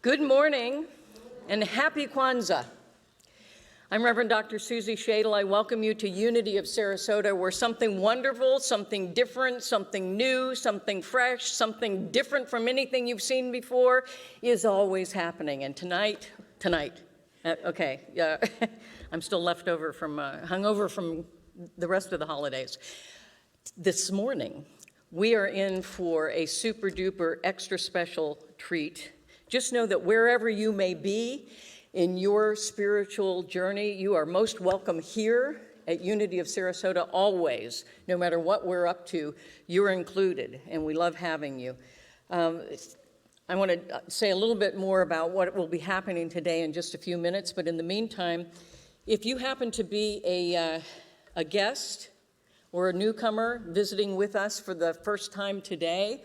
Good morning and happy Kwanzaa. I'm Reverend Dr. Susie Shadle. I welcome you to Unity of Sarasota, where something wonderful, something different, something new, something fresh, something different from anything you've seen before is always happening. And tonight, I'm still hungover from the rest of the holidays. This morning, we are in for a super duper extra special treat. Just know that wherever you may be in your spiritual journey, you are most welcome here at Unity of Sarasota always. No matter what we're up to, you're included, and we love having you. I want to say a little bit more about what will be happening today in just a few minutes, but in the meantime, if you happen to be a guest or a newcomer visiting with us for the first time today,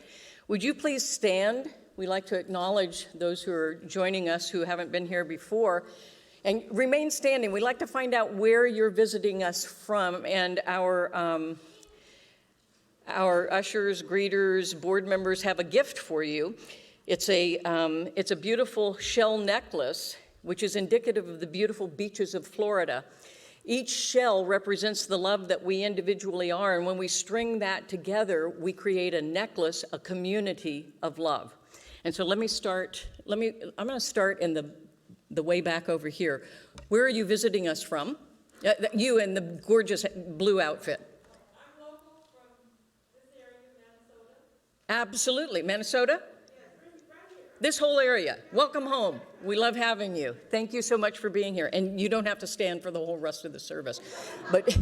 would you please stand? We like to acknowledge those who are joining us who haven't been here before, and remain standing. We'd like to find out where you're visiting us from, and our ushers, greeters, board members have a gift for you. It's a beautiful shell necklace, which is indicative of the beautiful beaches of Florida. Each shell represents the love that we individually are, and when we string that together, we create a necklace, a community of love. And so I'm going to start in the way back over here. Where are you visiting us from? You in the gorgeous blue outfit. I'm local from this area, Minnesota. Absolutely. Minnesota? Yes, right here. This whole area. Welcome home. We love having you. Thank you so much for being here. And you don't have to stand for the whole rest of the service. But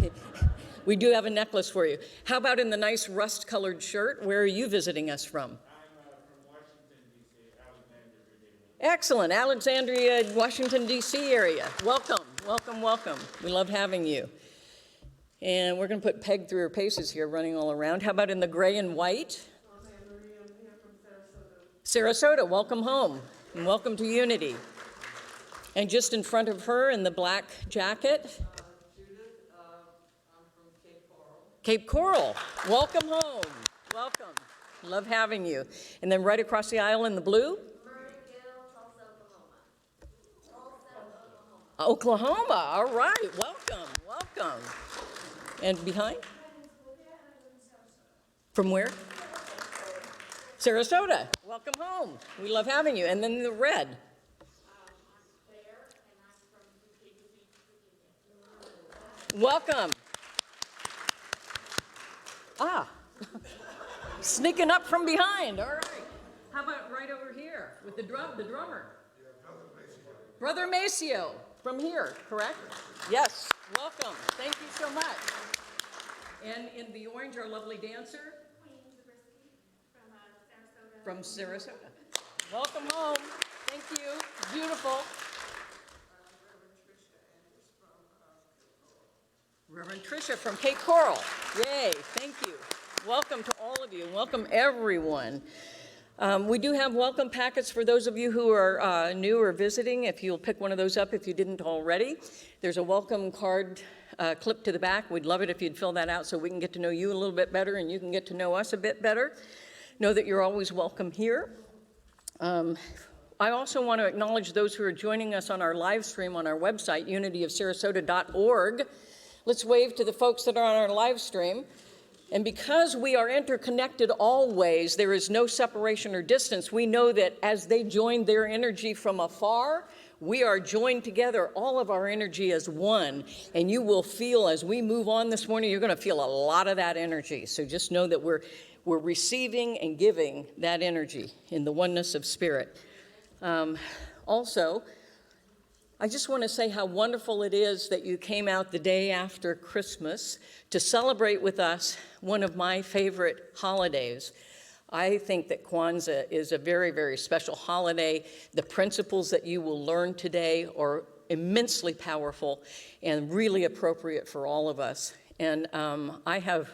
we do have a necklace for you. How about in the nice rust-colored shirt? Where are you visiting us from? Excellent. Alexandria, Washington, D.C. area. Welcome, welcome, welcome. We love having you. And we're going to put Peg through her paces here, running all around. How about in the gray and white? I'm here from Sarasota. Sarasota, welcome home. And welcome to Unity. And just in front of her in the black jacket? Judith, I'm from Cape Coral. Cape Coral, welcome home. Welcome. Love having you. And then right across the aisle in the blue? Oklahoma, all right, welcome, welcome. And behind? From where? Sarasota, welcome home. We love having you. And then the red. I'm Claire, and I'm from Welcome. Sneaking up from behind, all right. How about right over here with the drummer? Brother Maceo. From here, correct? Yes, welcome. Thank you so much. And in the orange, our lovely dancer? From Sarasota. Welcome home. Thank you. Beautiful. Reverend Tricia from Cape Coral. Yay, thank you. Welcome to all of you. Welcome everyone. We do have welcome packets for those of you who are new or visiting. If you'll pick one of those up if you didn't already. There's a welcome card clipped to the back. We'd love it if you'd fill that out so we can get to know you a little bit better and you can get to know us a bit better. Know that you're always welcome here. I also want to acknowledge those who are joining us on our live stream on our website, unityofsarasota.org. Let's wave to the folks that are on our live stream. And because we are interconnected always, there is no separation or distance. We know that as they join their energy from afar, we are joined together, all of our energy as one. And you will feel, as we move on this morning, you're going to feel a lot of that energy. So just know that we're receiving and giving that energy in the oneness of spirit. Also, I just want to say how wonderful it is that you came out the day after Christmas to celebrate with us one of my favorite holidays. I think that Kwanzaa is a very, very special holiday. The principles that you will learn today are immensely powerful and really appropriate for all of us. And I have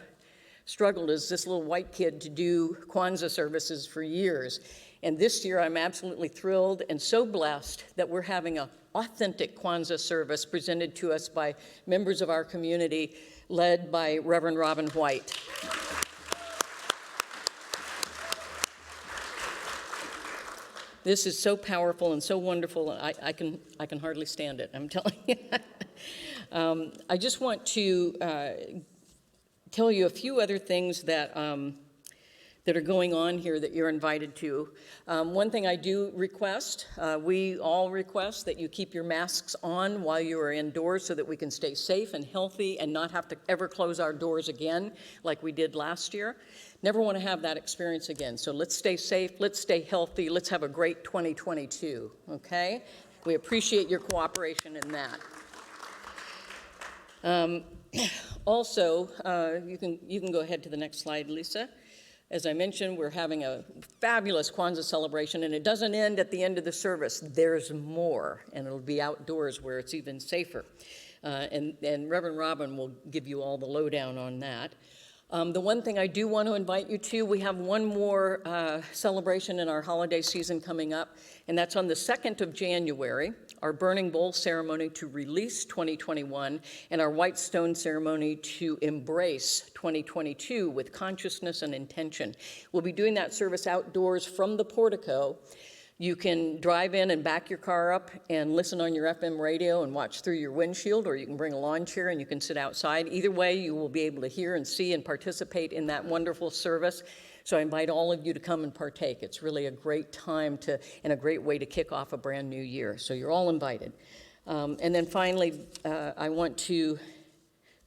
struggled as this little white kid to do Kwanzaa services for years. And this year I'm absolutely thrilled and so blessed that we're having an authentic Kwanzaa service presented to us by members of our community led by Reverend Robin White. This is so powerful and so wonderful. I can hardly stand it, I'm telling you. I just want to tell you a few other things that that are going on here that you're invited to. One thing I do request, we all request that you keep your masks on while you are indoors so that we can stay safe and healthy and not have to ever close our doors again like we did last year. Never want to have that experience again. So let's stay safe, let's stay healthy, let's have a great 2022, okay? We appreciate your cooperation in that. Also, you can go ahead to the next slide, Lisa. As I mentioned, we're having a fabulous Kwanzaa celebration, and it doesn't end at the end of the service. There's more, and it'll be outdoors where it's even safer. And Reverend Robin will give you all the lowdown on that. The one thing I do want to invite you to, we have one more celebration in our holiday season coming up, and that's on the 2nd of January, our Burning Bowl ceremony to release 2021, and our White Stone ceremony to embrace 2022 with consciousness and intention. We'll be doing that service outdoors from the portico. You can drive in and back your car up and listen on your FM radio and watch through your windshield, or you can bring a lawn chair and you can sit outside. Either way, you will be able to hear and see and participate in that wonderful service. So I invite all of you to come and partake. It's really a great time and a great way to kick off a brand new year. So you're all invited. And then finally, I want to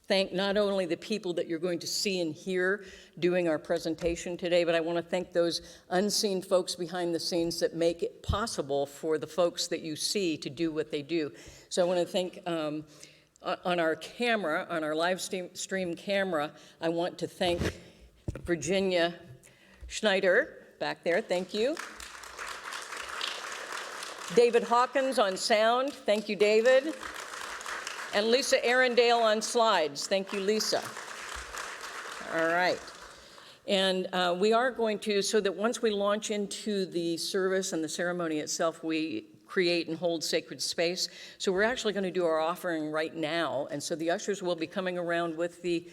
thank not only the people that you're going to see and hear doing our presentation today, but I want to thank those unseen folks behind the scenes that make it possible for the folks that you see to do what they do. So I want to thank, on our camera, on our live stream camera, I want to thank Virginia Schneider back there, thank you. David Hawkins on sound, thank you, David. And Lisa Arundale on slides. Thank you, Lisa. All right. And we are going to, so that once we launch into the service and the ceremony itself, we create and hold sacred space. So we're actually going to do our offering right now. And so the ushers will be coming around with the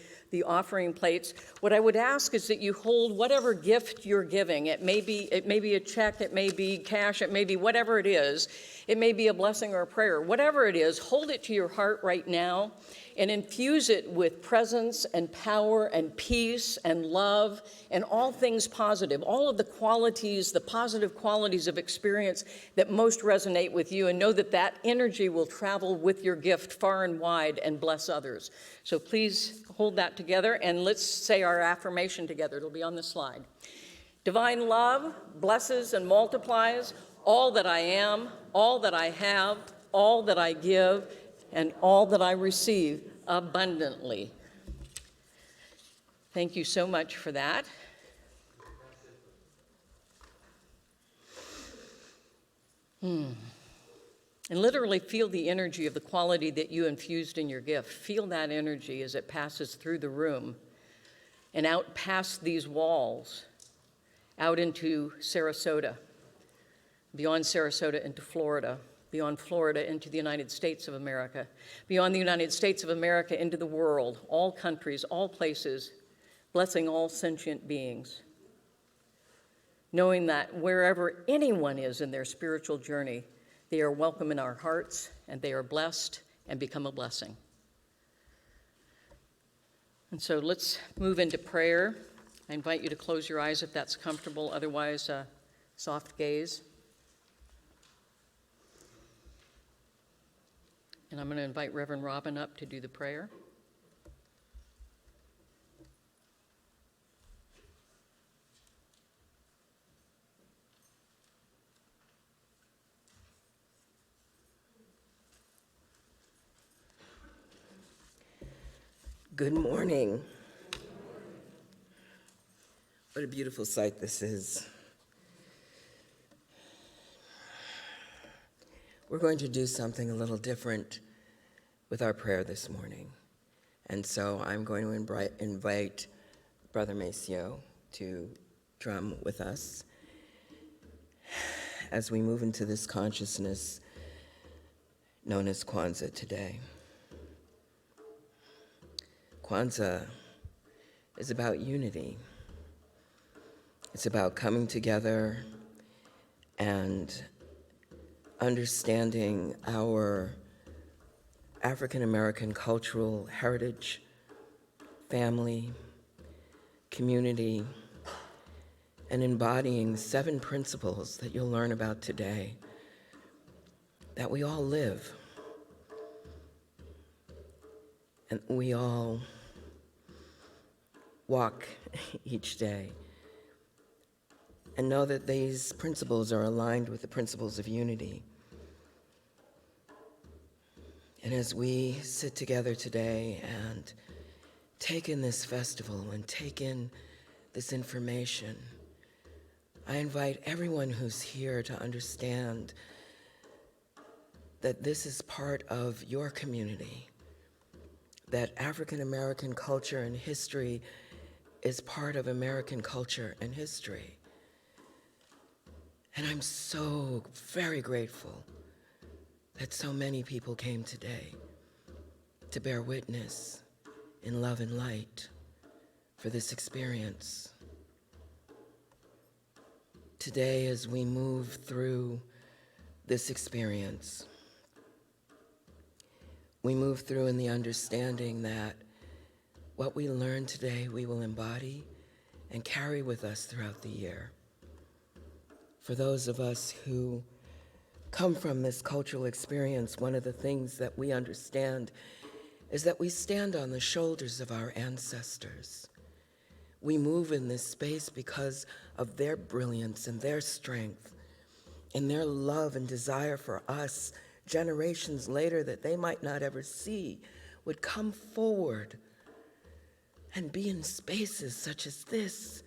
offering plates. What I would ask is that you hold whatever gift you're giving. It may be a check, it may be cash, it may be whatever it is. It may be a blessing or a prayer. Whatever it is, hold it to your heart right now and infuse it with presence and power and peace and love and all things positive, all of the qualities, the positive qualities of experience that most resonate with you, and know that that energy will travel with your gift far and wide and bless others. So please hold that together, and let's say our affirmation together. It'll be on the slide. Divine love blesses and multiplies all that I am, all that I have, all that I give, and all that I receive abundantly. Thank you so much for that. And literally feel the energy of the quality that you infused in your gift. Feel that energy as it passes through the room and out past these walls, out into Sarasota, beyond Sarasota into Florida, beyond Florida into the United States of America, beyond the United States of America into the world, all countries, all places, blessing all sentient beings. Knowing that wherever anyone is in their spiritual journey, they are welcome in our hearts, and they are blessed and become a blessing. And so let's move into prayer. I invite you to close your eyes if that's comfortable, otherwise, soft gaze. And I'm going to invite Reverend Robin up to do the prayer. Good morning. What a beautiful sight this is. We're going to do something a little different with our prayer this morning. And so I'm going to invite Brother Maceo to drum with us as we move into this consciousness known as Kwanzaa today. Kwanzaa is about unity. It's about coming together and understanding our African American cultural heritage, family, community, and embodying 7 principles that you'll learn about today that we all live and we all walk each day, and know that these principles are aligned with the principles of unity. And as we sit together today and take in this festival and take in this information, I invite everyone who's here to understand that this is part of your community, that African American culture and history is part of American culture and history. And I'm so very grateful that so many people came today to bear witness in love and light for this experience. Today, as we move through this experience, we move through in the understanding that what we learn today, we will embody and carry with us throughout the year. For those of us who come from this cultural experience, one of the things that we understand is that we stand on the shoulders of our ancestors. We move in this space because of their brilliance and their strength and their love and desire for us, generations later that they might not ever see, would come forward and be in spaces such as this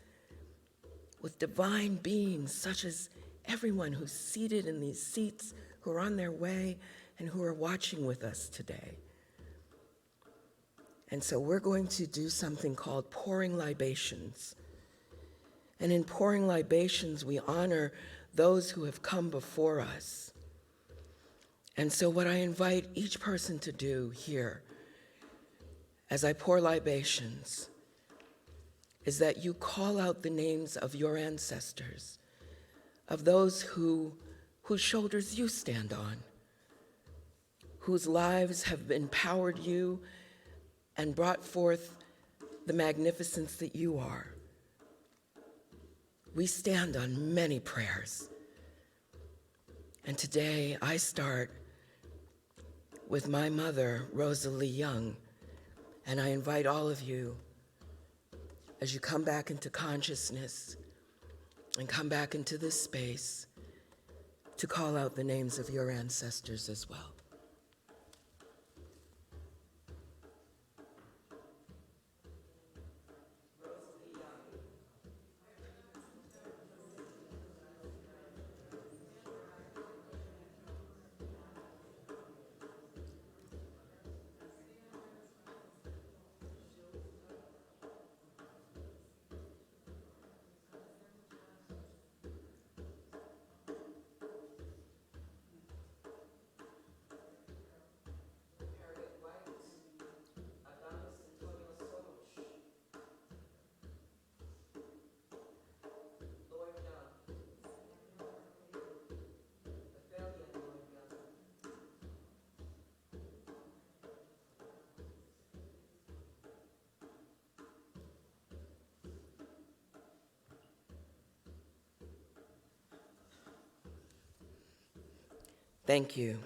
with divine beings such as everyone who's seated in these seats, who are on their way and who are watching with us today. And so we're going to do something called pouring libations. And in pouring libations, we honor those who have come before us. And so what I invite each person to do here, as I pour libations, is that you call out the names of your ancestors, of those whose shoulders you stand on, whose lives have empowered you and brought forth the magnificence that you are. We stand on many prayers. And today I start with my mother, Rosalie Young, and I invite all of you, as you come back into consciousness and come back into this space, to call out the names of your ancestors as well. Thank you.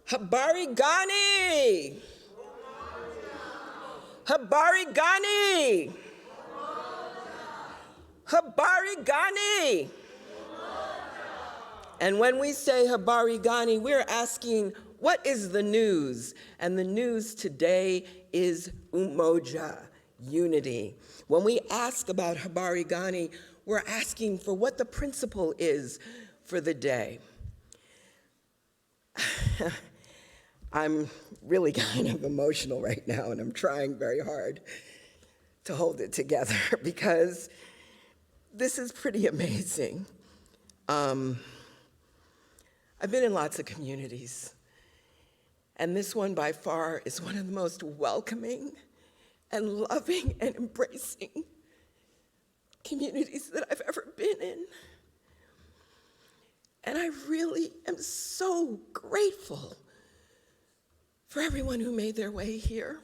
Habari Gani! Habari Gani! Habari Gani! And when we say Habari Gani, we're asking, what is the news? And the news today is Umoja, unity. When we ask about Habari Gani, we're asking for what the principle is for the day. I'm really kind of emotional right now, and I'm trying very hard to hold it together because this is pretty amazing. I've been in lots of communities, and this one by far is one of the most welcoming and loving and embracing communities that I've ever been in. And I really am so grateful for everyone who made their way here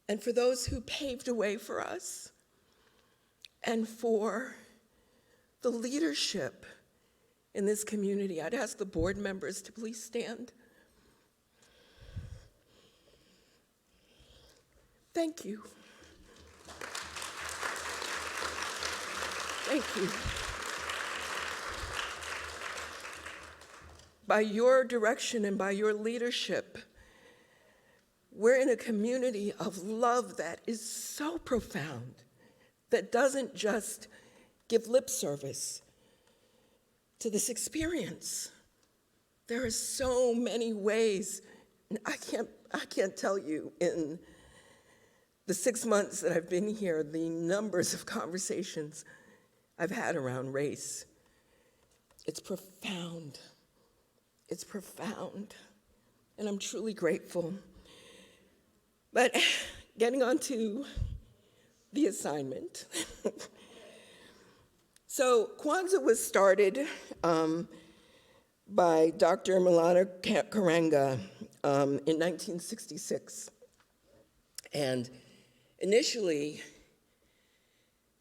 and for those who paved a way for us and for the leadership in this community. I'd ask the board members to please stand. Thank you. Thank you. By your direction and by your leadership, we're in a community of love that is so profound, that doesn't just give lip service to this experience. There are so many ways, and I can't tell you in the 6 months that I've been here, the numbers of conversations I've had around race. It's profound. It's profound, and I'm truly grateful. But getting on to the assignment. So Kwanzaa was started by Dr. Maulana Karenga in 1966. And initially,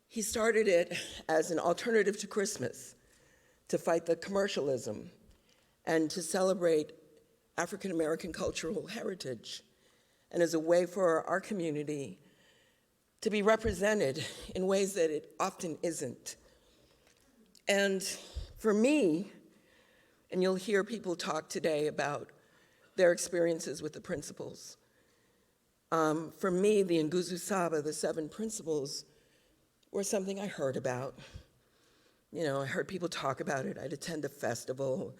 he started it as an alternative to Christmas to fight the commercialism and to celebrate African American cultural heritage, and as a way for our community to be represented in ways that it often isn't. And for me, and you'll hear people talk today about their experiences with the principles. For me, the Nguzo Saba, the 7 principles, were something I heard about. You know, I heard people talk about it. I'd attend a festival,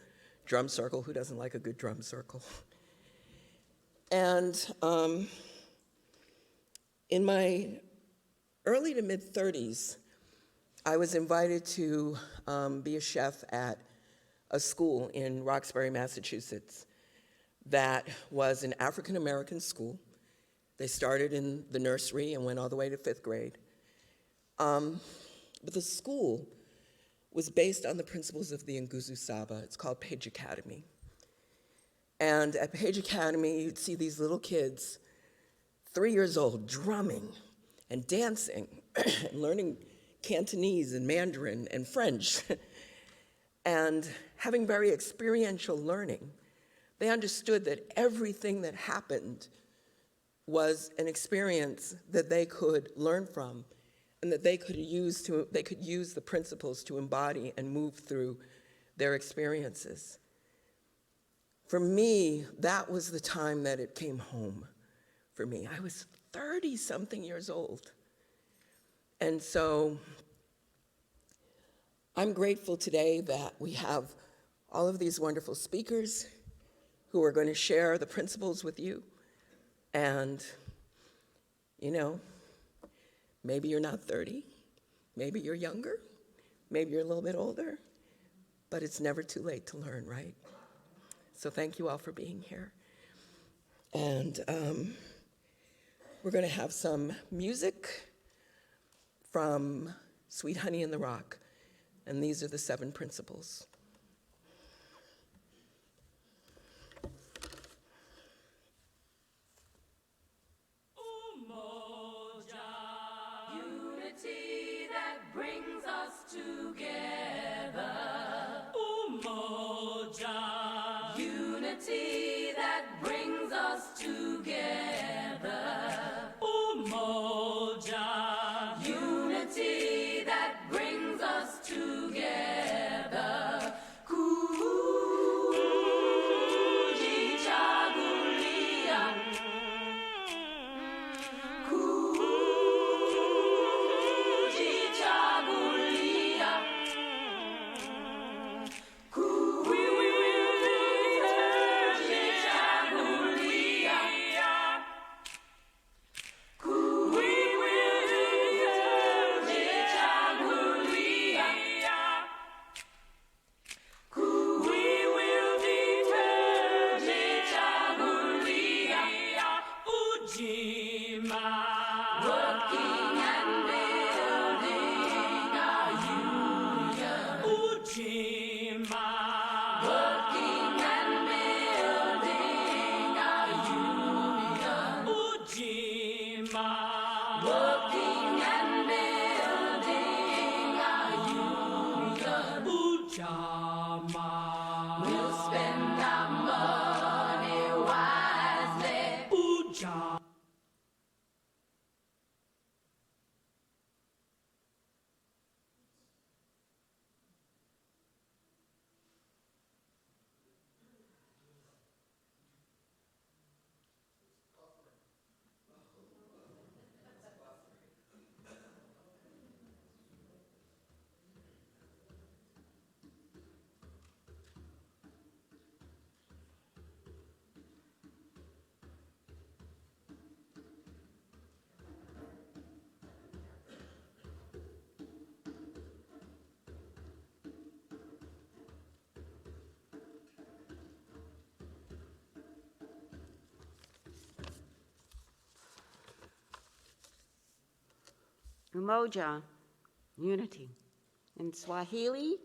drum circle. Who doesn't like a good drum circle? And in my early to mid-30s, I was invited to be a chef at a school in Roxbury, Massachusetts, that was an African-American school. They started in the nursery and went all the way to 5th grade. But the school was based on the principles of the Nguzo Saba. It's called Page Academy. And at Page Academy, you'd see these little kids, 3 years old, drumming and dancing and learning Cantonese and Mandarin and French and having very experiential learning. They understood that everything that happened was an experience that they could learn from and that they could use the principles to embody and move through their experiences. For me, that was the time that it came home for me. I was 30-something years old. And so I'm grateful today that we have all of these wonderful speakers who are going to share the principles with you. And, you know, maybe you're not 30, maybe you're younger, maybe you're a little bit older, but it's never too late to learn, right? So thank you all for being here. And we're going to have some music from Sweet Honey in the Rock, and these are the 7 principles. Unity that brings us together. Umoja. Unity that brings us together. Umoja. Unity that brings us together. Kujichagulia. Kujichagulia. Kujichagulia. working and building our union. We'll spend our money wisely. Umoja, unity. In Swahili,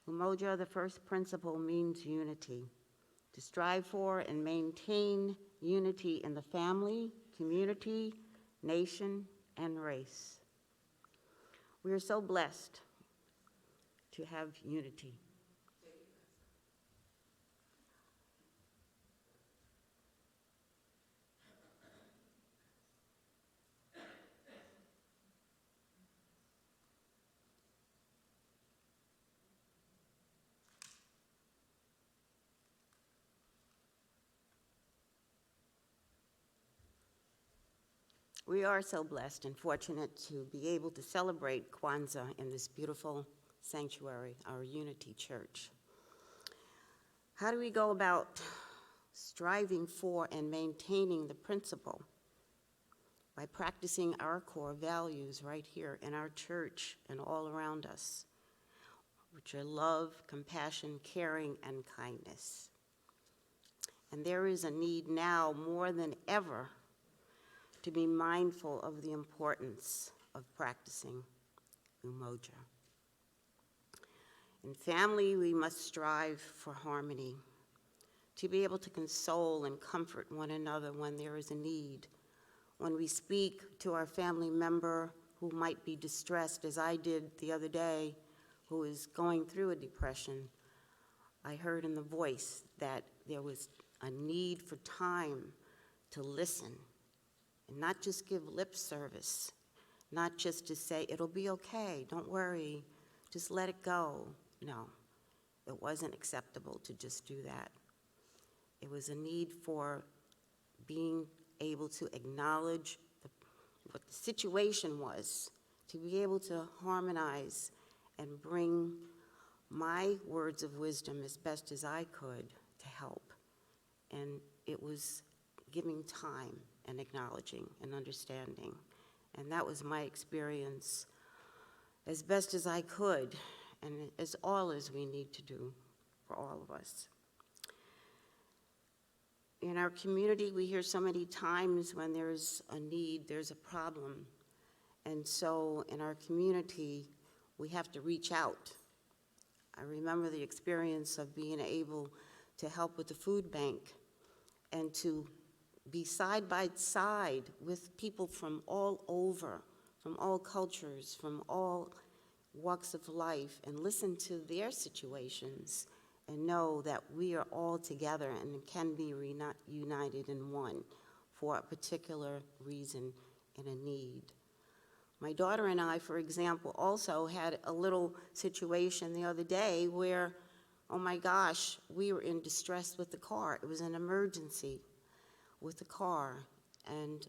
umoja, the first principle, means unity. To strive for and maintain unity in the family, community, nation, and race. We are so blessed to have unity. We are so blessed and fortunate to be able to celebrate Kwanzaa in this beautiful sanctuary, our Unity Church. How do we go about striving for and maintaining the principle? By practicing our core values right here in our church and all around us, which are love, compassion, caring, and kindness. And there is a need now more than ever to be mindful of the importance of practicing umoja. In family, we must strive for harmony, to be able to console and comfort one another when there is a need. When we speak to our family member who might be distressed, as I did the other day, who is going through a depression, I heard in the voice that there was a need for time to listen and not just give lip service, not just to say, it'll be okay, don't worry, just let it go. No, it wasn't acceptable to just do that. It was a need for being able to acknowledge what the situation was, to be able to harmonize and bring my words of wisdom as best as I could to help. And it was giving time and acknowledging and understanding. And that was my experience as best as I could, and as all as we need to do for all of us. In our community, we hear so many times when there's a need, there's a problem. And so in our community, we have to reach out. I remember the experience of being able to help with the food bank and to be side by side with people from all over, from all cultures, from all walks of life, and listen to their situations and know that we are all together and can be united in one for a particular reason and a need. My daughter and I, for example, also had a little situation the other day where, oh my gosh, we were in distress with the car. It was an emergency with the car, and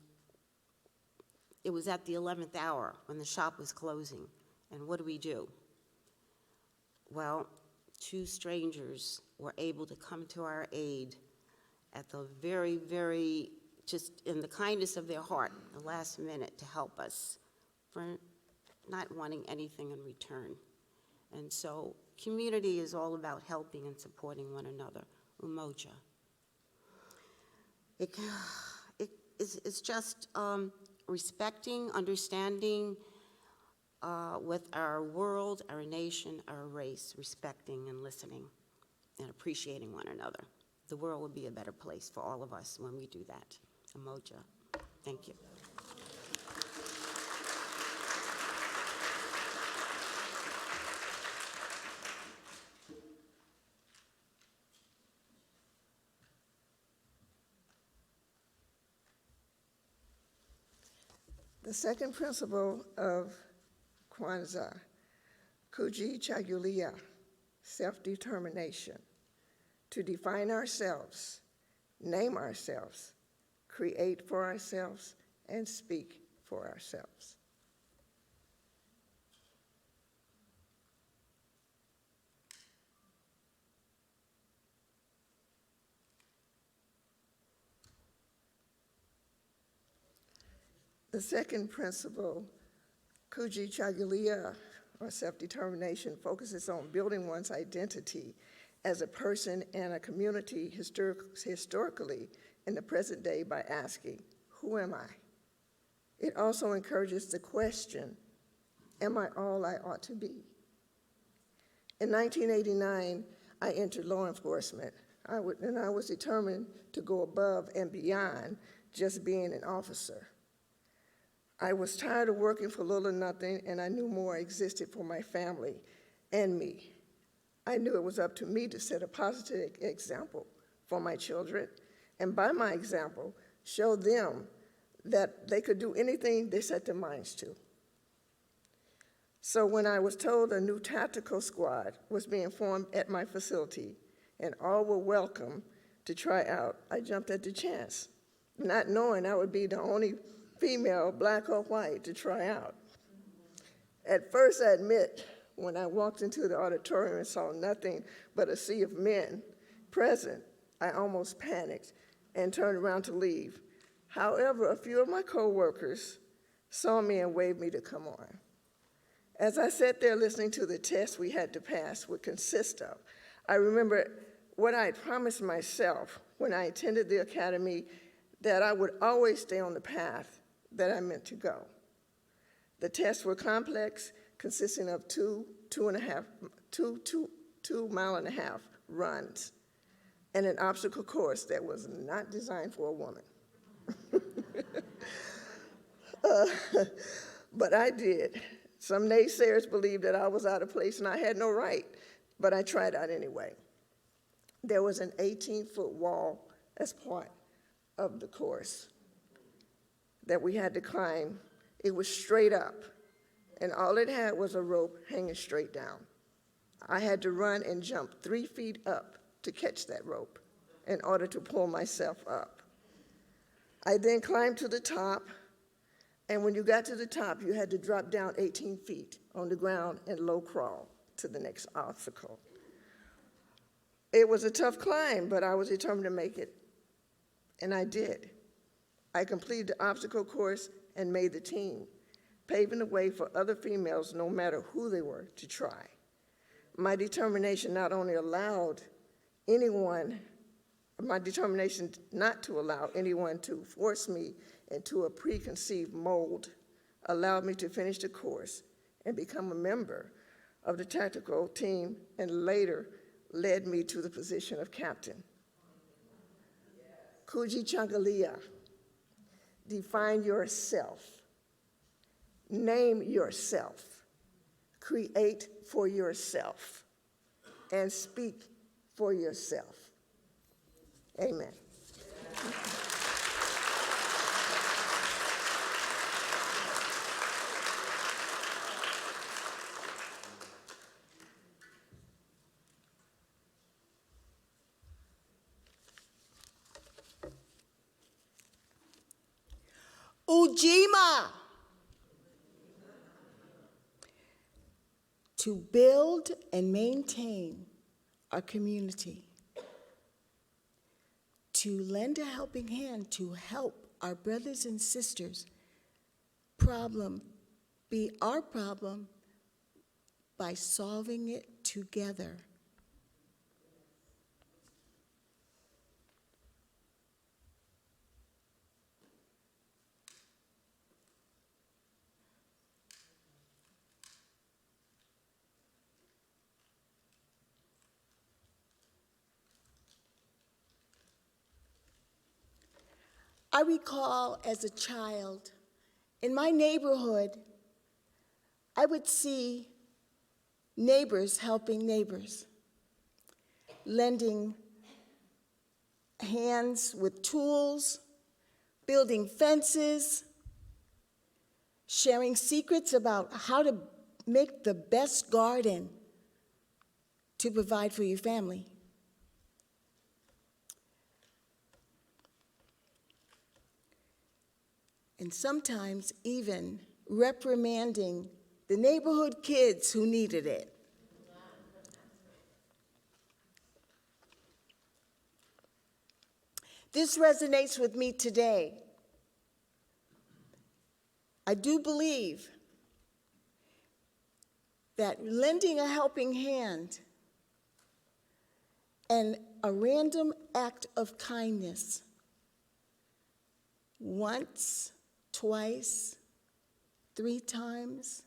it was at the 11th hour when the shop was closing. And what do? Well, two strangers were able to come to our aid at the very, very, just in the kindness of their heart, the last minute, to help us for not wanting anything in return. And so community is all about helping and supporting one another, umoja. It's just respecting, understanding with our world, our nation, our race, respecting and listening and appreciating one another. The world will be a better place for all of us when we do that. Umoja. Thank you. The second principle of Kwanzaa, kujichagulia, self-determination, to define ourselves, name ourselves, create for ourselves, and speak for ourselves. The second principle, kujichagulia, or self-determination, focuses on building one's identity as a person and a community historically in the present day by asking, who am I? It also encourages the question, am I all I ought to be? In 1989, I entered law enforcement, and I was determined to go above and beyond just being an officer. I was tired of working for little or nothing, and I knew more existed for my family and me. I knew it was up to me to set a positive example for my children, and by my example, show them that they could do anything they set their minds to. So when I was told a new tactical squad was being formed at my facility, and all were welcome to try out, I jumped at the chance, not knowing I would be the only female, black or white, to try out. At first, I admit, when I walked into the auditorium and saw nothing but a sea of men present, I almost panicked and turned around to leave. However, a few of my coworkers saw me and waved me to come on. As I sat there listening to the test we had to pass would consist of, I remember what I had promised myself when I attended the academy, that I would always stay on the path that I meant to go. The tests were complex, consisting of two mile and a half runs, and an obstacle course that was not designed for a woman. But I did. Some naysayers believed that I was out of place and I had no right, but I tried out anyway. There was an 18-foot wall as part of the course that we had to climb. It was straight up, and all it had was a rope hanging straight down. I had to run and jump 3 feet up to catch that rope in order to pull myself up. I then climbed to the top, and when you got to the top, you had to drop down 18 feet on the ground and low crawl to the next obstacle. It was a tough climb, but I was determined to make it, and I did. I completed the obstacle course and made the team, paving the way for other females, no matter who they were, to try. My determination not to allow anyone to force me into a preconceived mold allowed me to finish the course and become a member of the tactical team, and later led me to the position of captain. Kujichagulia, define yourself, name yourself, create for yourself, and speak for yourself. Amen. Ujima, to build and maintain our community, to lend a helping hand to help our brothers and sisters problem be our problem by solving it together. I recall as a child, in my neighborhood, I would see neighbors helping neighbors, lending hands with tools, building fences, sharing secrets about how to make the best garden to provide for your family. And sometimes even reprimanding the neighborhood kids who needed it. This resonates with me today. I do believe that lending a helping hand and a random act of kindness, once, twice, 3 times,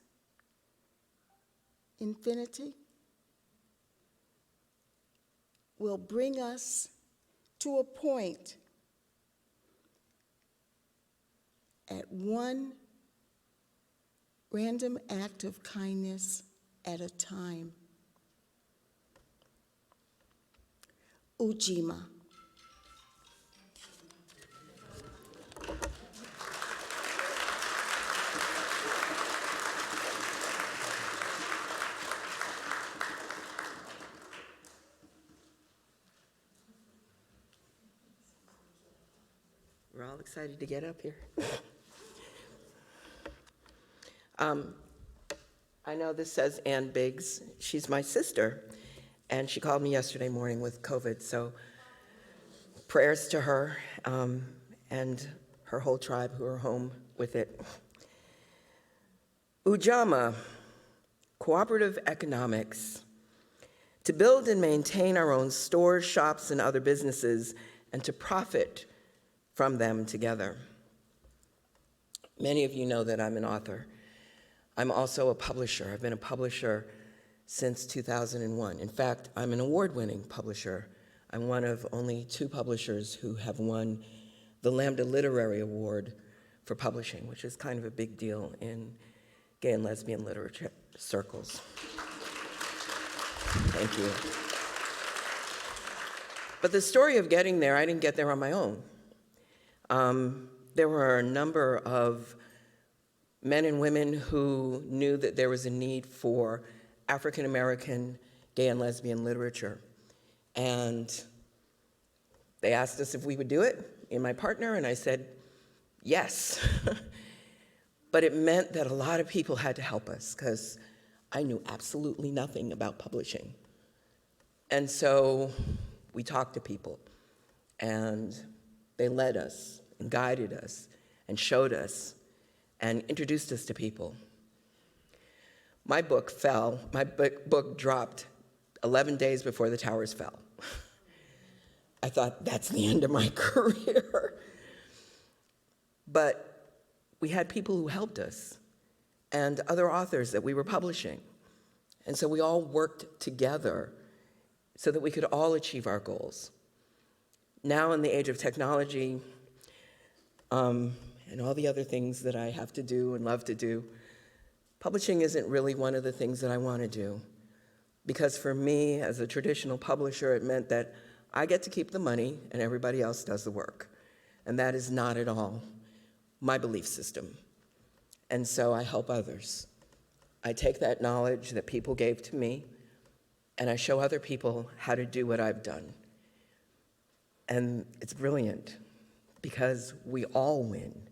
infinity, will bring us to a point at one random act of kindness at a time. Ujima. We're all excited to get up here. I know this says Ann Biggs. She's my sister, and she called me yesterday morning with COVID, so prayers to her and her whole tribe who are home with it. Ujamaa, cooperative economics, to build and maintain our own stores, shops, and other businesses, and to profit from them together. Many of you know that I'm an author. I'm also a publisher. I've been a publisher since 2001. In fact, I'm an award-winning publisher. I'm one of only 2 publishers who have won the Lambda Literary Award for publishing, which is kind of a big deal in gay and lesbian literature circles. Thank you. But the story of getting there, I didn't get there on my own. There were a number of men and women who knew that there was a need for African American gay and lesbian literature. And they asked us if we would do it, me and my partner, and I said, yes. But it meant that a lot of people had to help us because I knew absolutely nothing about publishing. And so we talked to people, and they led us and guided us and showed us and introduced us to people. My book book dropped 11 days before the towers fell. I thought, that's the end of my career. But we had people who helped us and other authors that we were publishing. And so we all worked together so that we could all achieve our goals. Now in the age of technology, and all the other things that I have to do and love to do, publishing isn't really one of the things that I want to do. Because for me, as a traditional publisher, it meant that I get to keep the money and everybody else does the work. And that is not at all my belief system. And so I help others. I take that knowledge that people gave to me and I show other people how to do what I've done. And it's brilliant because we all win.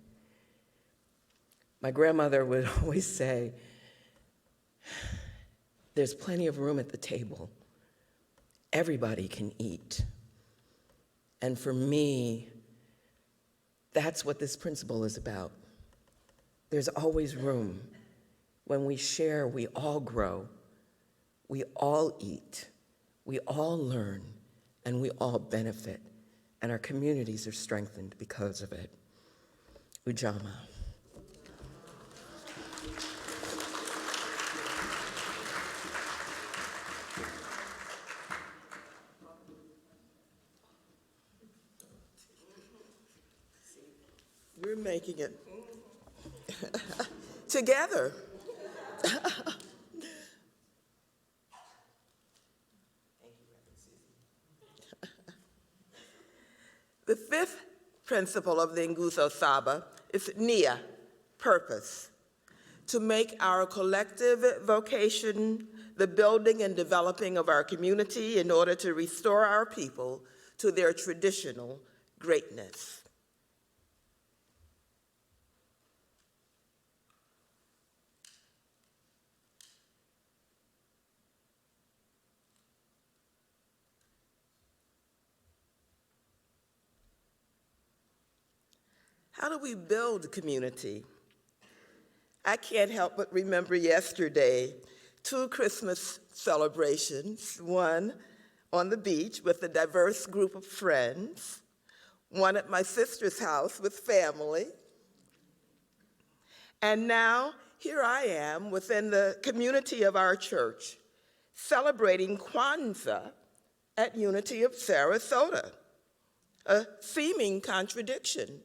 My grandmother would always say, there's plenty of room at the table. Everybody can eat. And for me, that's what this principle is about. There's always room. When we share, we all grow. We all eat. We all learn. And we all benefit. And our communities are strengthened because of it. Ujamaa. We're making it together. The 5th principle of the Nguzo Saba is Nia, purpose. to make our collective vocation the building and developing of our community in order to restore our people to their traditional greatness. How do we build community? I can't help but remember yesterday 2 Christmas celebrations, one on the beach with a diverse group of friends, one at my sister's house with family, and now here I am within the community of our church celebrating Kwanzaa at Unity of Sarasota, a seeming contradiction,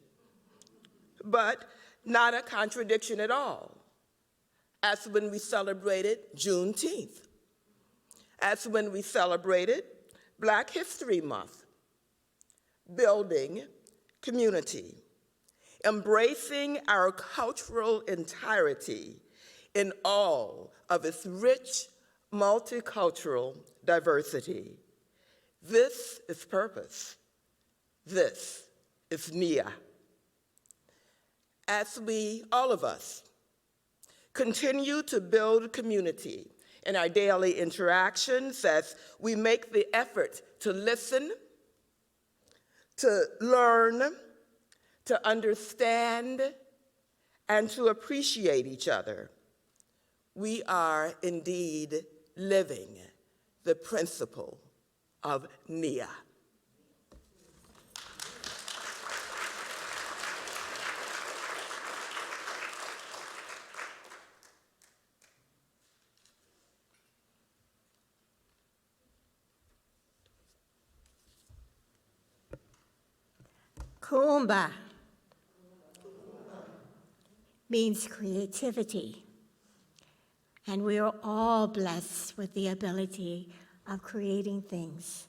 but not a contradiction at all, as when we celebrated Juneteenth, as when we celebrated Black History Month, building community, embracing our cultural entirety in all of its rich, multicultural diversity. This is purpose. This is Nia. As we, all of us, continue to build community in our daily interactions, as we make the effort to listen, to learn, to understand, and to appreciate each other, we are indeed living the principle of Nia. Kumba means creativity, and we are all blessed with the ability of creating things.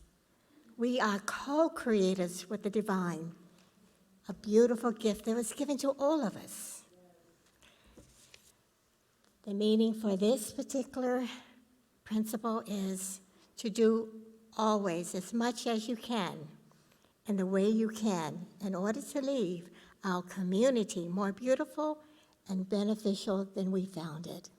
We are co-creators with the divine, a beautiful gift that was given to all of us. The meaning for this particular principle is to do always as much as you can in the way you can in order to leave our community more beautiful and beneficial than we found it.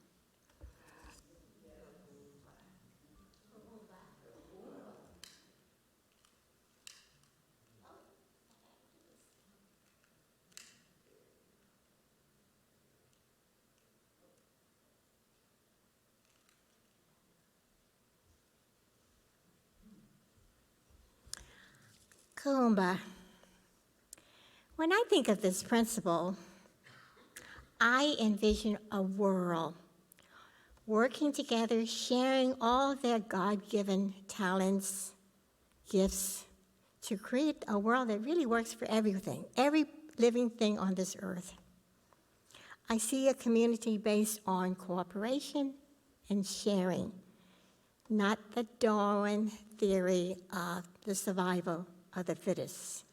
Kumba. When I think of this principle, I envision a world working together, sharing all of their God-given talents, gifts, to create a world that really works for everything, every living thing on this earth. I see a community based on cooperation and sharing, not the Darwin theory of the survival of the fittest.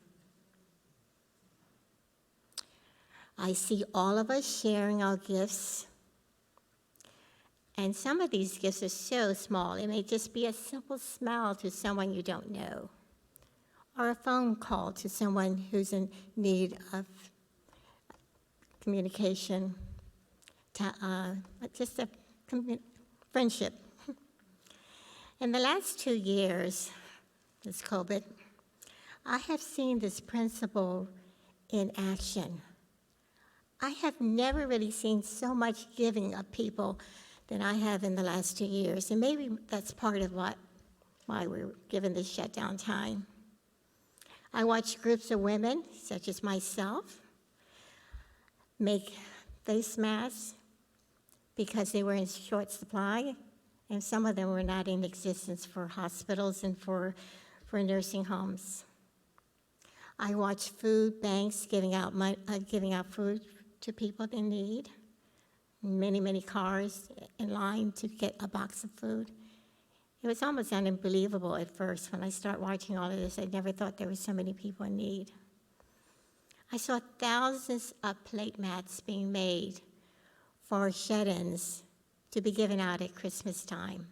I see all of us sharing our gifts, and some of these gifts are so small. It may just be a simple smile to someone you don't know, or a phone call to someone who's in need of communication, just a friendship. In the last 2 years, this COVID, I have seen this principle in action. I have never really seen so much giving of people than I have in the last 2 years, and maybe that's part of why we're given this shutdown time. I watch groups of women, such as myself, make face masks because they were in short supply, and some of them were not in existence for hospitals and for nursing homes. I watch food banks giving out food to people in need. Many, many cars in line to get a box of food. It was almost unbelievable at first when I started watching all of this. I never thought there were so many people in need. I saw thousands of plate mats being made for shed-ins to be given out at Christmas time.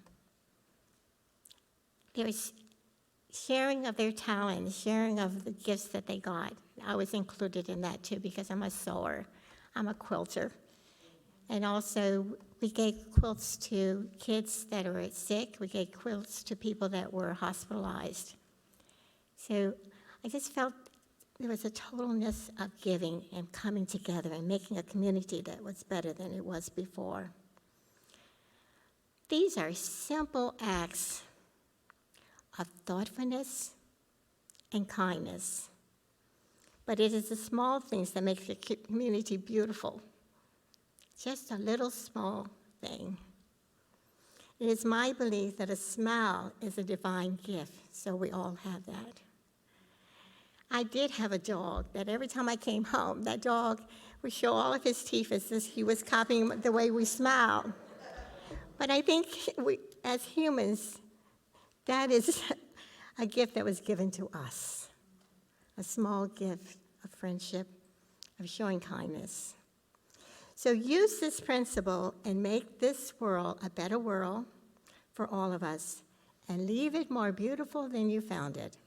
There's sharing of their talents, sharing of the gifts that they got. I was included in that too because I'm a sewer, I'm a quilter. And also, we gave quilts to kids that were sick. We gave quilts to people that were hospitalized. So I just felt there was a totalness of giving and coming together and making a community that was better than it was before. These are simple acts of thoughtfulness and kindness. But it is the small things that make the community beautiful. Just a little small thing. It is my belief that a smile is a divine gift, so we all have that. I did have a dog that every time I came home, that dog would show all of his teeth as if he was copying the way we smile. But I think we, as humans, that is a gift that was given to us, a small gift of friendship, of showing kindness. So use this principle and make this world a better world for all of us, and leave it more beautiful than you found it.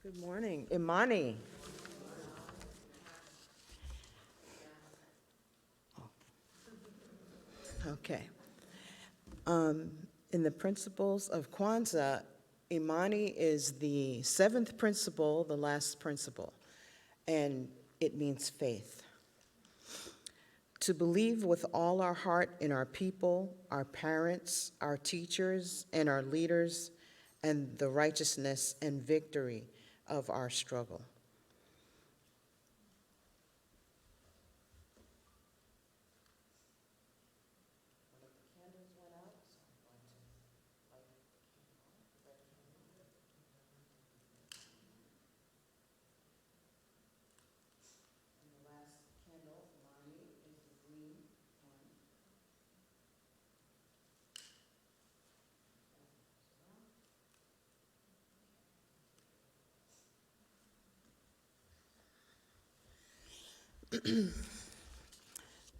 Good morning, Imani. Okay. In the principles of Kwanzaa, Imani is the seventh principle, the last principle, and it means faith. To believe with all our heart in our people, our parents, our teachers, and our leaders, and the righteousness and victory of our struggle.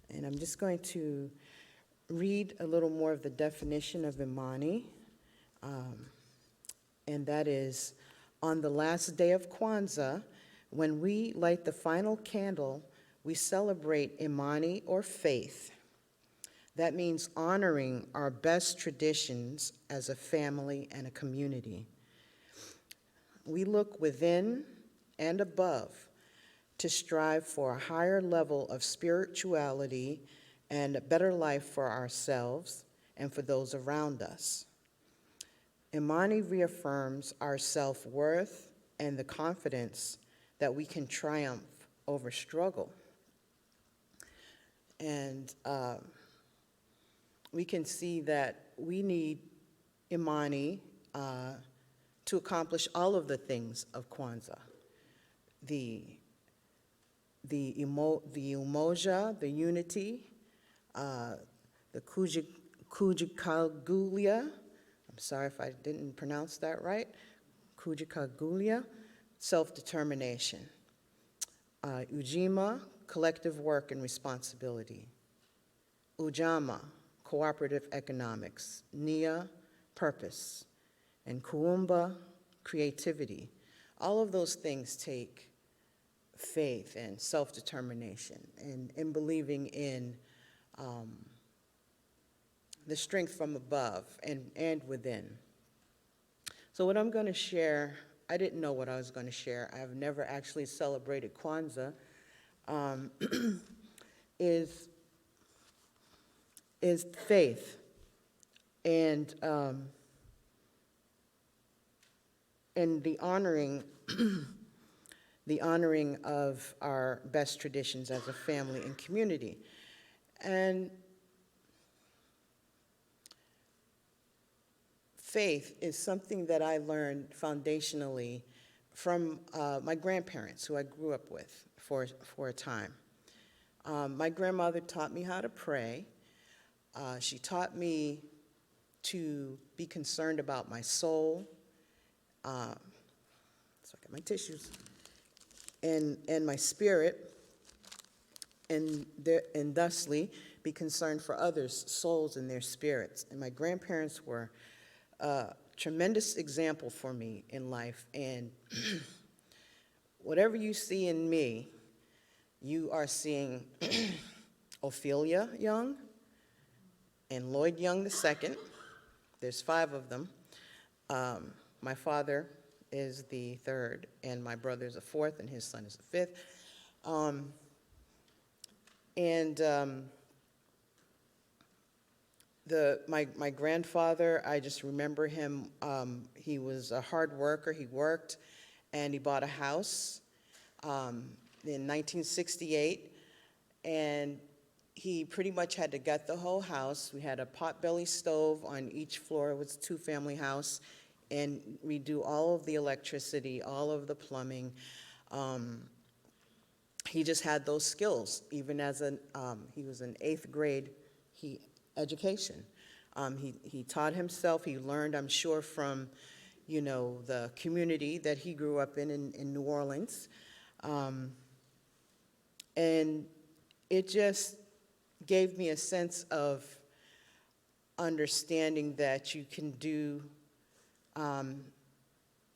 And I'm just going to read a little more of the definition of Imani, and that is, on the last day of Kwanzaa, when we light the final candle, we celebrate Imani, or faith. That means honoring our best traditions as a family and a community. We look within and above to strive for a higher level of spirituality and a better life for ourselves and for those around us. Imani reaffirms our self-worth and the confidence that we can triumph over struggle. And we can see that we need Imani to accomplish all of the things of Kwanzaa. The umoja, the unity, the kujikagulia, I'm sorry if I didn't pronounce that right, kujikagulia, self-determination. Ujima, collective work and responsibility. Ujama, cooperative economics. Nia, purpose. And Kumba, creativity. All of those things take faith and self-determination and in believing in the strength from above and within. So what I'm going to share, I didn't know what I was going to share. I've never actually celebrated Kwanzaa, is faith and the honoring the honoring of our best traditions as a family and community. And faith is something that I learned foundationally from my grandparents, who I grew up with for a time. My grandmother taught me how to pray. She taught me to be concerned about my soul. So I got my tissues. And my spirit, and thusly be concerned for others' souls and their spirits. And my grandparents were a tremendous example for me in life. And whatever you see in me, you are seeing Ophelia Young and Lloyd Young II. There's 5 of them. My father is the 3rd, and my brother is the 4th, and his son is the 5th. My grandfather, I just remember him, he was a hard worker. He worked, and he bought a house in 1968, and he pretty much had to gut the whole house. We had a potbelly stove on each floor. It was a 2-family house, and we do all of the electricity, all of the plumbing. He just had those skills, even as he was in 8th grade education. He taught himself. He learned, I'm sure, from, the community that he grew up in New Orleans. And it just gave me a sense of understanding that you can do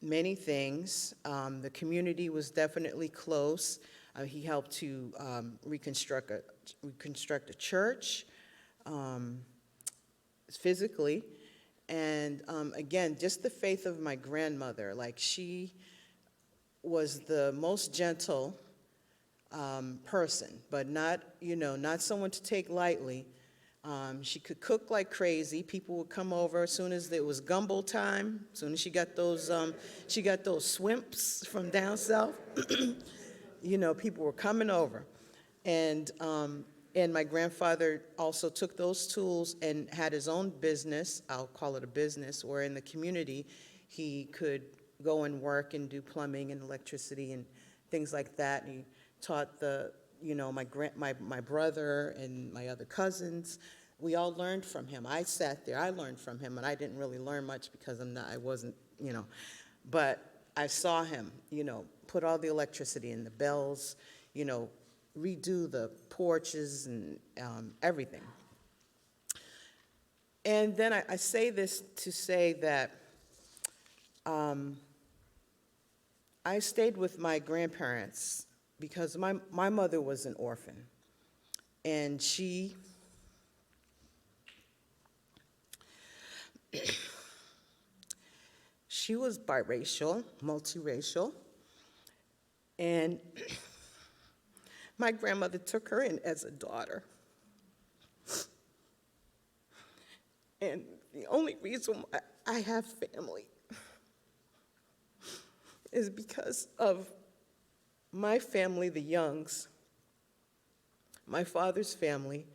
many things. The community was definitely close. He helped to reconstruct a church physically. And again, just the faith of my grandmother. Like, she was the most gentle person, but not someone to take lightly. She could cook like crazy. People would come over as soon as it was gumbo time. As soon as she got those swimps from down south, people were coming over. And my grandfather also took those tools and had his own business. I'll call it a business, where in the community he could go and work and do plumbing and electricity and things like that. And he taught my brother and my other cousins. We all learned from him. I sat there, I learned from him, and I didn't really learn much because I wasn't, but I saw him, put all the electricity in the bells, redo the porches and everything. And then I say this to say that I stayed with my grandparents because my mother was an orphan, and she was biracial, multiracial, and my grandmother took her in as a daughter. And the only reason why I have family is because of my family, the Youngs, my father's family,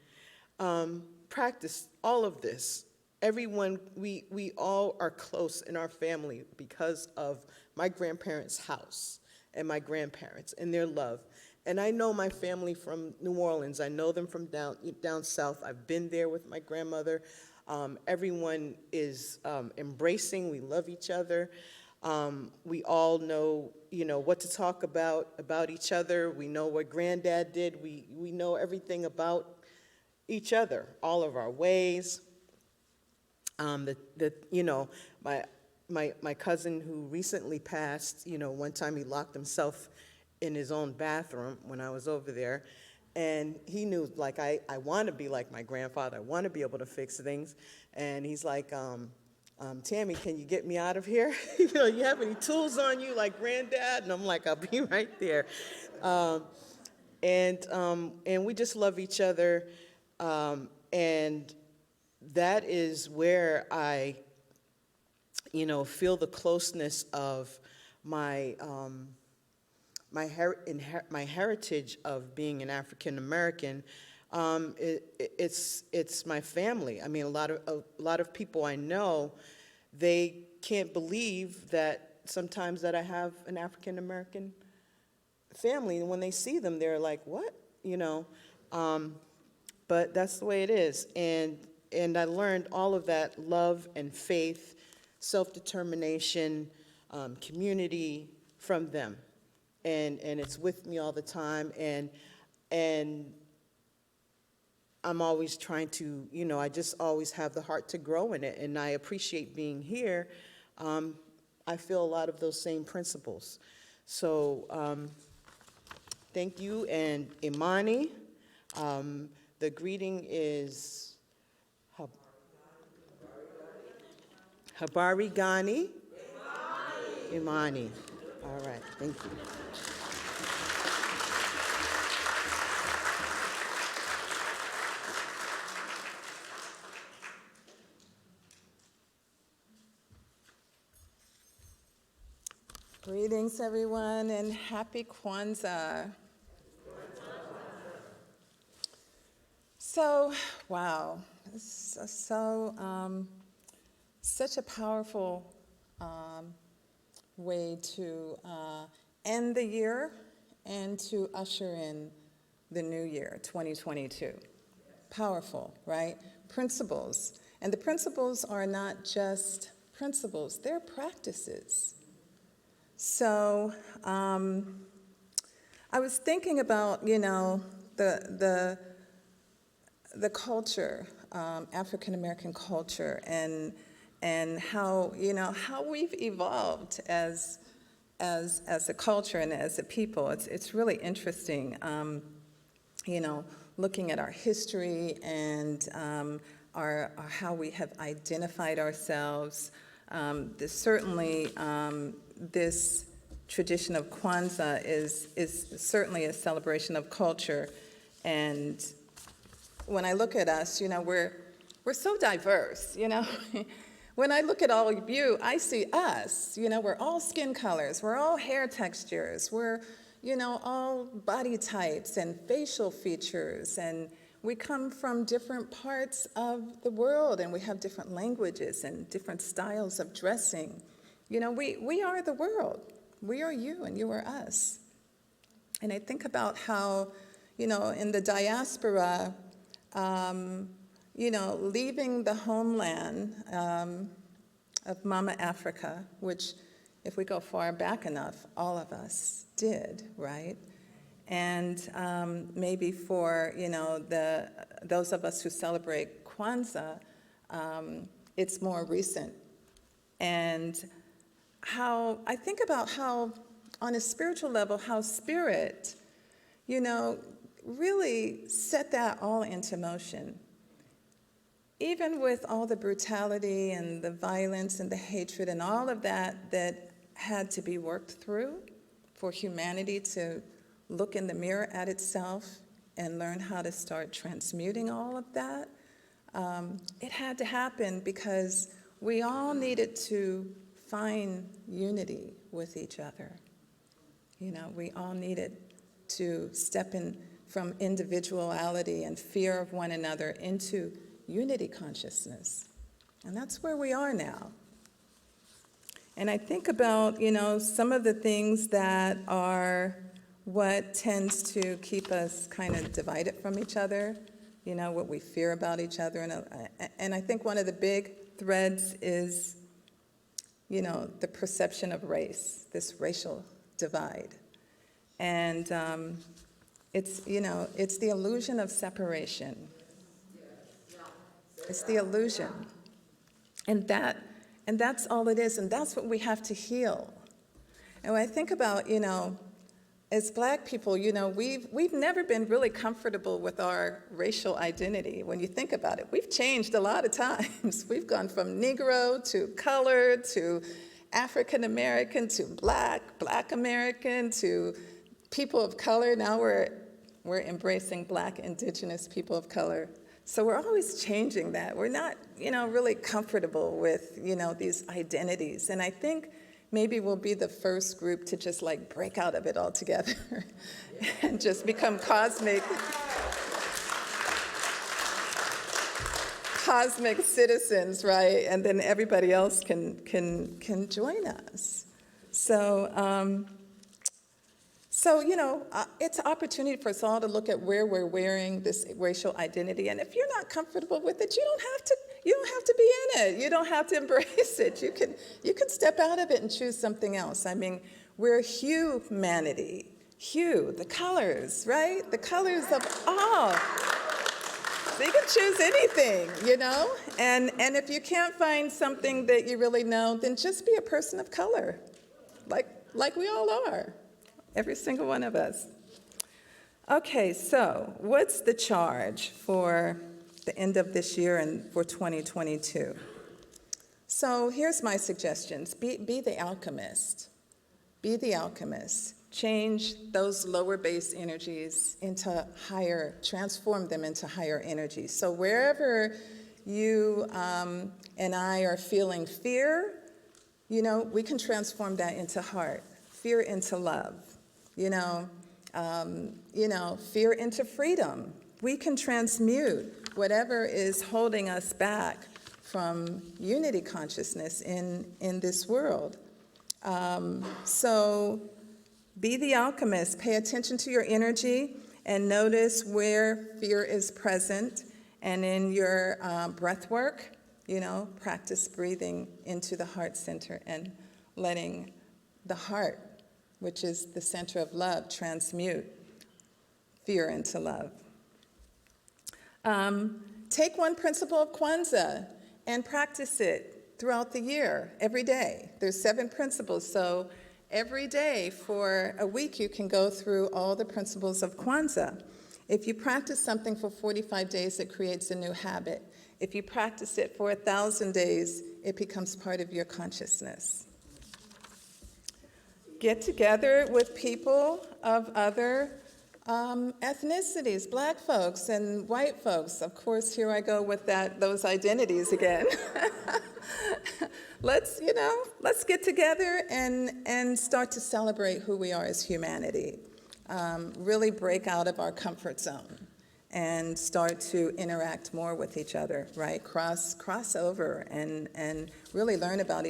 practiced all of this. Everyone, we all are close in our family because of my grandparents' house and my grandparents and their love. And I know my family from New Orleans. I know them from down south. I've been there with my grandmother. Everyone is embracing. We love each other. We all know, what to talk about each other. We know what Granddad did. We know everything about each other, all of our ways. My cousin who recently passed, one time he locked himself in his own bathroom when I was over there, and he knew, like, I want to be like my grandfather. I want to be able to fix things. And he's like, Tammy, can you get me out of here? You have any tools on you like Granddad? And I'm like, I'll be right there. And we just love each other. And that is where I, feel the closeness of my heritage of being an African American. It's my family. I mean, a lot of people I know, they can't believe that sometimes that I have an African-American family, and when they see them, they're like, what? But that's the way it is. And I learned all of that love and faith, self-determination, community from them. And it's with me all the time. And I'm always trying to, I just always have the heart to grow in it. And I appreciate being here. I feel a lot of those same principles. So thank you. And Imani, the greeting is Habari Gani. Imani. All right, thank you. Greetings, everyone, and happy Kwanzaa. So, wow, such a powerful way to end the year and to usher in the new year, 2022. Powerful, right? Principles. And the principles are not just principles, they're practices. So I was thinking about, the culture, African American culture, and how we've evolved as a culture and as a people. It's really interesting, looking at our history and our how we have identified ourselves. This tradition of Kwanzaa is certainly a celebration of culture, and when I look at us, we're so diverse, When I look at all of you, I see us, we're all skin colors, we're all hair textures, we're, all body types and facial features, and we come from different parts of the world, and we have different languages and different styles of dressing. We are the world. We are you, and you are us. And I think about how, in the diaspora, leaving the homeland of Mama Africa, which, if we go far back enough, all of us did, right? And maybe for, those of us who celebrate Kwanzaa, it's more recent. And I think about how, on a spiritual level, how spirit, really set that all into motion. Even with all the brutality and the violence and the hatred and all of that had to be worked through for humanity to look in the mirror at itself and learn how to start transmuting all of that, it had to happen because we all needed to find unity with each other. We all needed to step in from individuality and fear of one another into unity consciousness. And that's where we are now. And I think about, some of the things that are what tends to keep us kind of divided from each other, what we fear about each other. And I think one of the big threads is, the perception of race, this racial divide. And it's the illusion of separation. It's the illusion. And that's all it is, and that's what we have to heal. And when I think about, as Black people, we've never been really comfortable with our racial identity. When you think about it, we've changed a lot of times. We've gone from Negro to colored to African American to Black American to people of color. Now we're embracing Black indigenous people of color. So we're always changing that. We're not, really comfortable with, these identities. And I think maybe we'll be the first group to just break out of it altogether and just become cosmic citizens, right? And then everybody else can join us. So, it's an opportunity for us all to look at where we're wearing this racial identity. And if you're not comfortable with it, you don't have to be in it. You don't have to embrace it. You can step out of it and choose something else. I mean, we're humanity. Hue, the colors, right? The colors of all. So you can choose anything, And if you can't find something that you really know, then just be a person of color, like we all are. Every single one of us. Okay, so what's the charge for the end of this year and for 2022? So here's my suggestions. Be the alchemist. Be the alchemist. Change those lower base energies into higher, transform them into higher energies. So wherever you and I are feeling fear, we can transform that into heart, fear into love. Fear into freedom. We can transmute whatever is holding us back from unity consciousness in this world. So be the alchemist. Pay attention to your energy and notice where fear is present. And in your breath work, practice breathing into the heart center and letting the heart, which is the center of love, transmute fear into love. Take one principle of Kwanzaa and practice it throughout the year, every day. There's 7 principles, so every day for a week you can go through all the principles of Kwanzaa. If you practice something for 45 days, it creates a new habit. If you practice it for 1,000 days, it becomes part of your consciousness. Get together with people of other ethnicities, black folks and white folks. Of course, here I go with those identities again. Let's get together and start to celebrate who we are as humanity. Really break out of our comfort zone and start to interact more with each other, right? Cross over and really learn about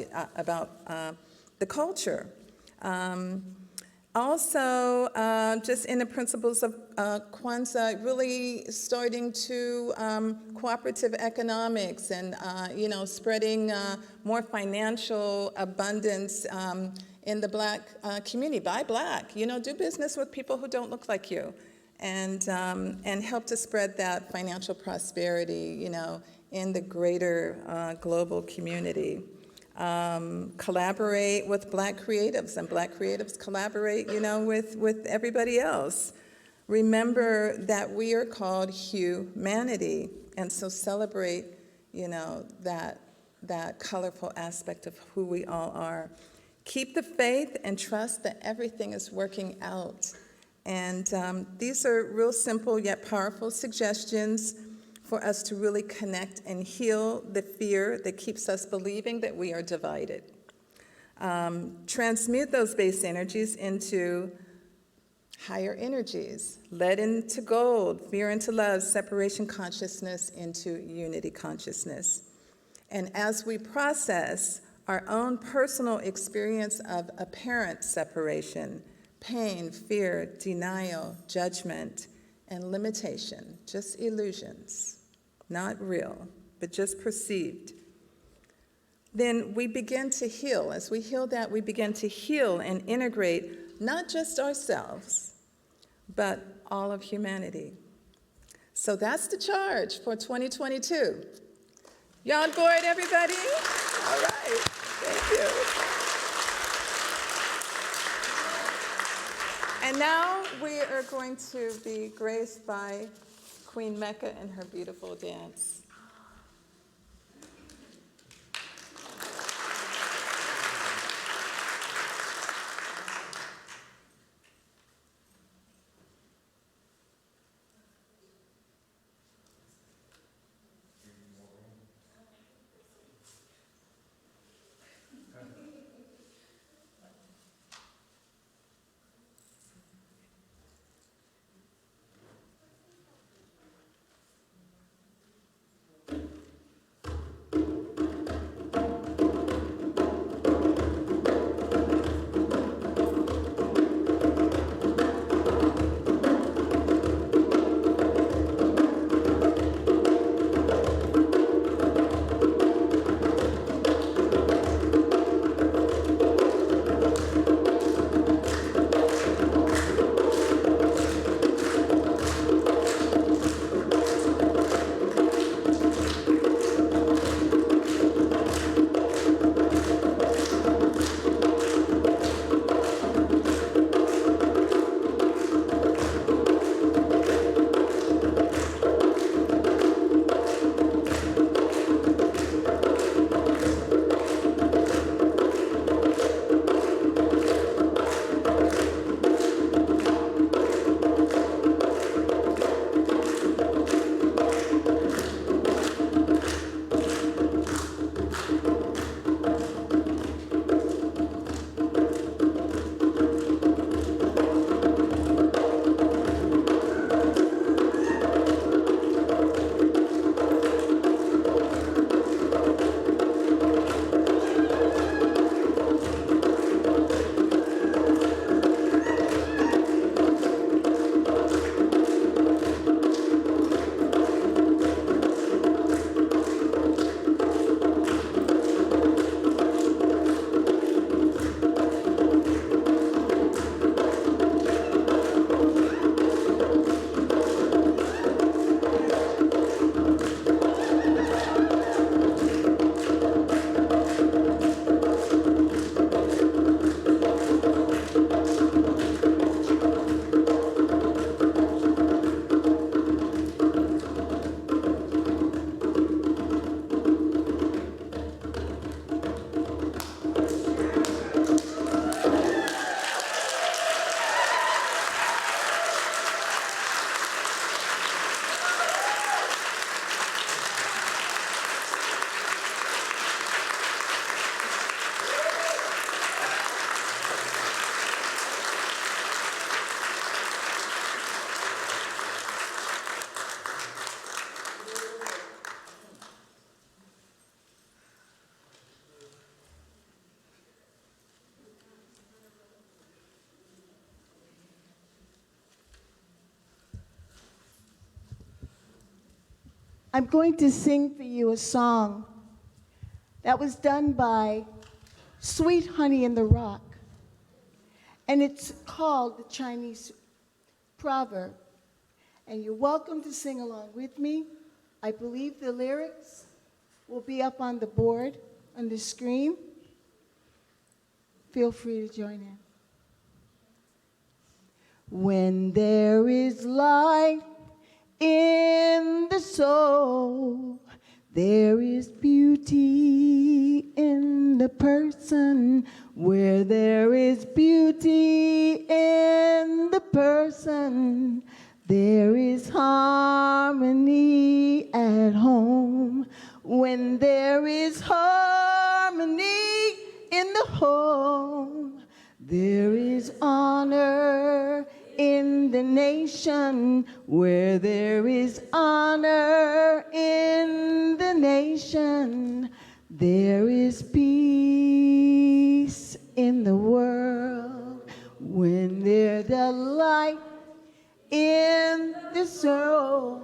the culture. Also, just in the principles of Kwanzaa, really starting to cooperative economics and, spreading more financial abundance in the black community. Buy black, do business with people who don't look like you and help to spread that financial prosperity, in the greater global community. Collaborate with black creatives, and black creatives collaborate, with everybody else. Remember that we are called humanity, and so celebrate, that colorful aspect of who we all are. Keep the faith and trust that everything is working out. And these are real simple yet powerful suggestions for us to really connect and heal the fear that keeps us believing that we are divided. Transmute those base energies into higher energies. Lead into gold, fear into love, separation consciousness into unity consciousness. And as we process our own personal experience of apparent separation, pain, fear, denial, judgment, and limitation, just illusions, not real, but just perceived, then we begin to heal. As we heal that, we begin to heal and integrate not just ourselves, but all of humanity. So that's the charge for 2022. Y'all on board, everybody? All right, thank you. And now we are going to be graced by Queen Mecca and her beautiful dance. I'm going to sing for you a song that was done by Sweet Honey in the Rock, and it's called the Chinese Proverb. And you're welcome to sing along with me. I believe the lyrics will be up on the board, on the screen. Feel free to join in. When there is light in the soul, there is beauty in the person. Where there is beauty in the person, there is harmony at home. When there is harmony in the home, there is honor in the nation. Where there is honor in the nation, there is peace in the world. When there's a light in the soul,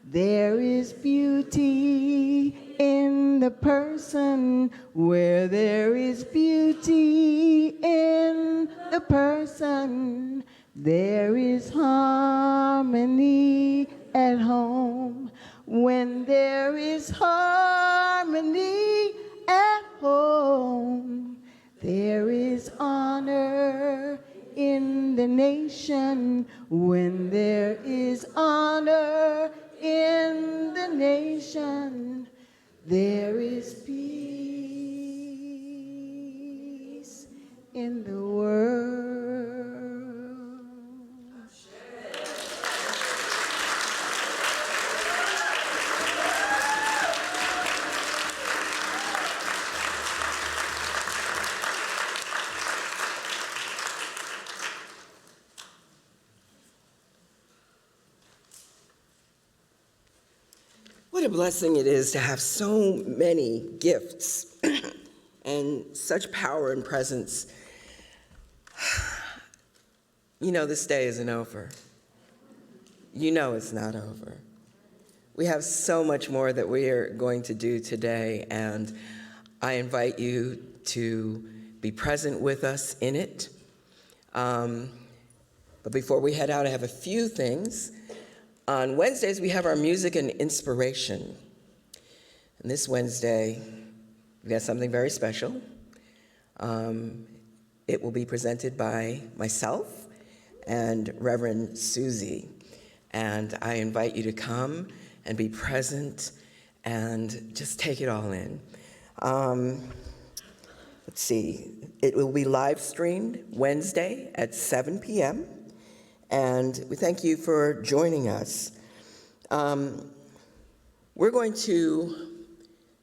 there is beauty in the person. Where there is beauty in the person, there is harmony at home. When there is harmony at home, there is honor in the nation. When there is honor in the nation, there is peace in the world. What a blessing it is to have so many gifts and such power and presence. You know this day isn't over. You know it's not over. We have so much more that we are going to do today, and I invite you to be present with us in it. But before we head out, I have a few things. On Wednesdays, we have our music and inspiration. And this Wednesday, we have something very special. It will be presented by myself and Reverend Susie. And I invite you to come and be present and just take it all in. Let's see, it will be live streamed Wednesday at 7 p.m. And we thank you for joining us. We're going to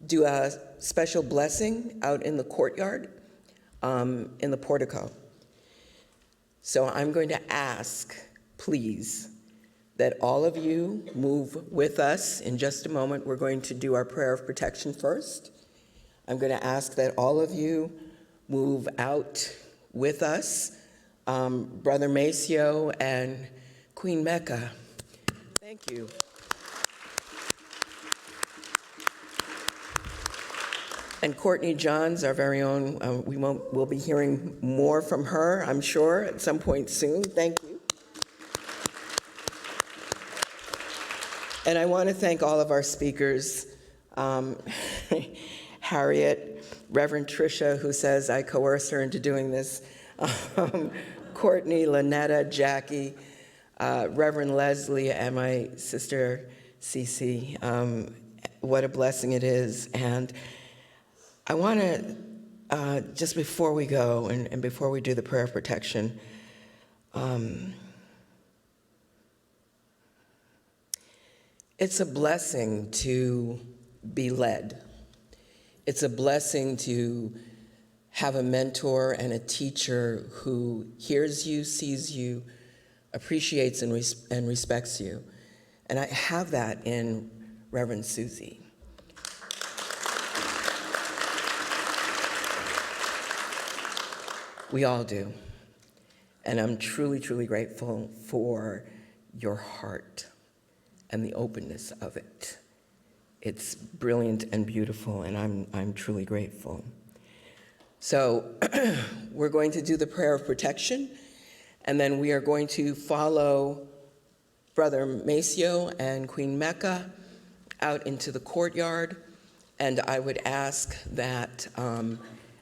do a special blessing out in the courtyard, in the portico. So I'm going to ask, please, that all of you move with us. In just a moment, we're going to do our prayer of protection first. I'm going to ask that all of you move out with us. Brother Maceo and Queen Mecca. Thank you. And Courtney Johns, our very own, we'll be hearing more from her, I'm sure, at some point soon. Thank you. And I want to thank all of our speakers, Harriet, Reverend Tricia, who says I coerced her into doing this, Courtney, Lynetta, Jackie, Reverend Leslie, and my sister Cece. What a blessing it is. And I want to, just before we go and before we do the prayer of protection, it's a blessing to be led. It's a blessing to have a mentor and a teacher who hears you, sees you, appreciates and respects you. And I have that in Reverend Susie. We all do. And I'm truly, truly grateful for your heart and the openness of it. It's brilliant and beautiful, and I'm truly grateful. So we're going to do the prayer of protection, and then we are going to follow Brother Maceo and Queen Mecca out into the courtyard, and I would ask that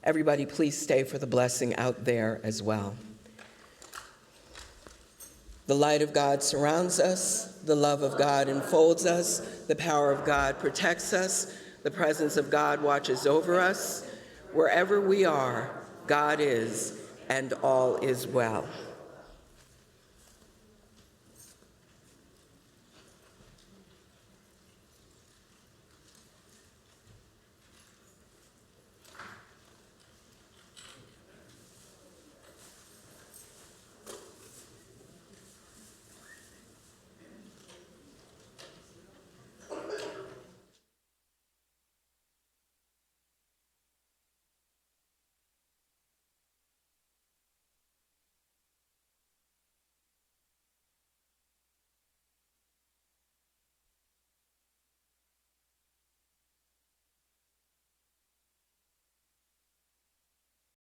everybody please stay for the blessing out there as well. The light of God surrounds us, the love of God enfolds us, the power of God protects us, the presence of God watches over us. Wherever we are, God is, and all is well.